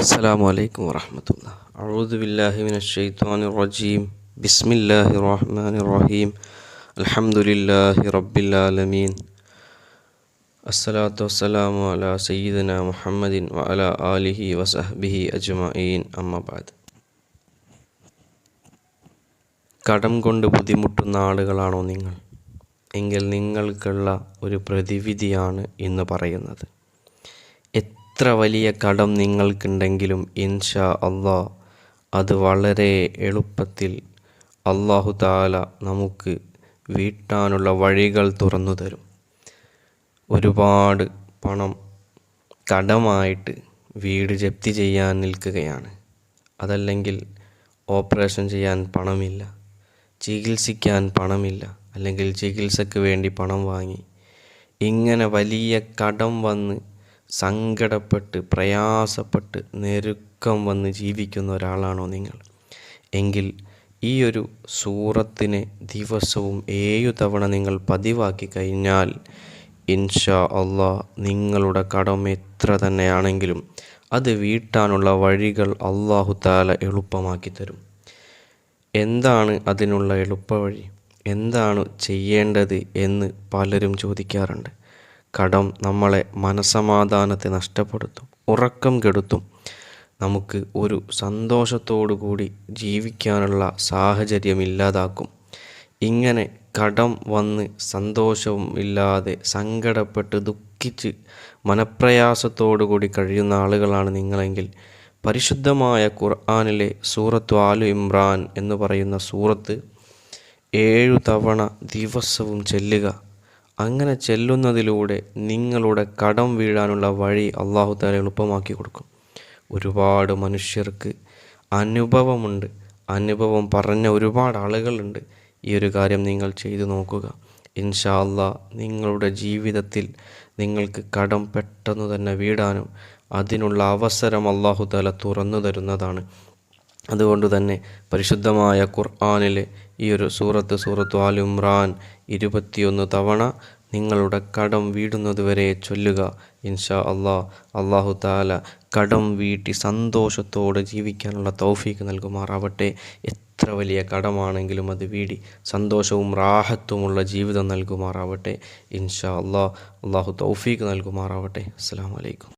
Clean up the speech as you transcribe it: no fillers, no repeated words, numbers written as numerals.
السلام عليكم ورحمة الله. أعوذ بالله من الشيطان الرجيم. بسم الله الرحمن الرحيم. الحمد لله رب العالمين. الصلاة والسلام على سيدنا محمد وعلى آله وصحبه أجمعين. أما بعد. കടം കൊണ്ട് ബുദ്ധിമുട്ടുന്ന ആളുകളാണോ നിങ്ങൾ? എങ്കിൽ നിങ്ങൾക്കുള്ള ഒരു പ്രതിവിധിയാണ് ഇന്ന് പറയുന്നത്. എത്ര വലിയ കടം നിങ്ങൾക്കുണ്ടെങ്കിലും ഇൻഷാ അള്ളാഹ് അത് വളരെ എളുപ്പത്തിൽ അല്ലാഹു തആല നമുക്ക് വീട്ടാനുള്ള വഴികൾ തുറന്നു തരും. ഒരുപാട് പണം കടമായിട്ട് വീട് ജപ്തി ചെയ്യാൻ നിൽക്കുകയാണ്. അതല്ലെങ്കിൽ ഓപ്പറേഷൻ ചെയ്യാൻ പണമില്ല, ചികിത്സിക്കാൻ പണമില്ല, അല്ലെങ്കിൽ ചികിത്സയ്ക്ക് വേണ്ടി പണം വാങ്ങി, ഇങ്ങനെ വലിയ കടം വന്ന് സങ്കടപ്പെട്ട് പ്രയാസപ്പെട്ട് ഞെരുക്കം വന്ന് ജീവിക്കുന്ന ഒരാളാണോ നിങ്ങൾ? എങ്കിൽ ഈ ഒരു സൂറത്തിനെ ദിവസവും 7 തവണ നിങ്ങൾ പതിവാക്കി കഴിഞ്ഞാൽ ഇൻഷാ അള്ളാഹ് നിങ്ങളുടെ കടം എത്ര തന്നെയാണെങ്കിലും അത് വീട്ടാനുള്ള വഴികൾ അല്ലാഹു തആല എളുപ്പമാക്കി തരും. എന്താണ് അതിനുള്ള എളുപ്പവഴി? എന്താണ് ചെയ്യേണ്ടത് എന്ന് പലരും ചോദിക്കാറുണ്ട്. കടം നമ്മളെ മനസമാധാനത്തെ നഷ്ടപ്പെടുത്തും, ഉറക്കം കെടുത്തും, നമുക്ക് ഒരു സന്തോഷത്തോടു കൂടി ജീവിക്കാനുള്ള സാഹചര്യം ഇല്ലാതാക്കും. ഇങ്ങനെ കടം വന്ന് സന്തോഷവും ഇല്ലാതെ സങ്കടപ്പെട്ട് ദുഃഖിച്ച് മനപ്രയാസത്തോടു കൂടി കഴിയുന്ന ആളുകളാണ് നിങ്ങളെങ്കിൽ പരിശുദ്ധമായ ഖുർആനിലെ സൂറത്തു ആലു ഇമ്രാൻ എന്ന് പറയുന്ന സൂറത്ത് 7 തവണ ദിവസവും ചെല്ലുക. അങ്ങനെ ചെല്ലുന്നതിലൂടെ നിങ്ങളുടെ കടം വീഴാനുള്ള വഴി അല്ലാഹു തആല എളുപ്പമാക്കി കൊടുക്കും. ഒരുപാട് മനുഷ്യർക്ക് അനുഭവമുണ്ട്, അനുഭവം പറഞ്ഞ ഒരുപാട് ആളുകളുണ്ട്. ഈ ഒരു കാര്യം നിങ്ങൾ ചെയ്തു നോക്കുക. ഇൻഷാ അല്ലാഹ് നിങ്ങളുടെ ജീവിതത്തിൽ നിങ്ങൾക്ക് കടം പെട്ടെന്ന് തന്നെ വീടാനും അതിനുള്ള അവസരം അല്ലാഹു തആല തുറന്നു തരുന്നതാണ്. അതുകൊണ്ട് തന്നെ പരിശുദ്ധമായ ഖുർആനിലെ ഈ ഒരു സൂറത്തു ആൽ ഇമ്രാൻ 21 തവണ നിങ്ങളുടെ കടം വീടുന്നതുവരെ ചൊല്ലുക. ഇൻഷാ അല്ലാഹ് അല്ലാഹു തആല കടം വീട്ടി സന്തോഷത്തോടെ ജീവിക്കാനുള്ള തൗഫീക്ക് നൽകുമാറാവട്ടെ. എത്ര വലിയ കടമാണെങ്കിലും അത് വീടി സന്തോഷവും റാഹത്തുമുള്ള ജീവിതം നൽകുമാറാവട്ടെ. ഇൻഷാ അല്ലാഹ് അല്ലാഹു തൗഫീക്ക് നൽകുമാറാവട്ടെ. അസ്സലാമു അലൈക്കും.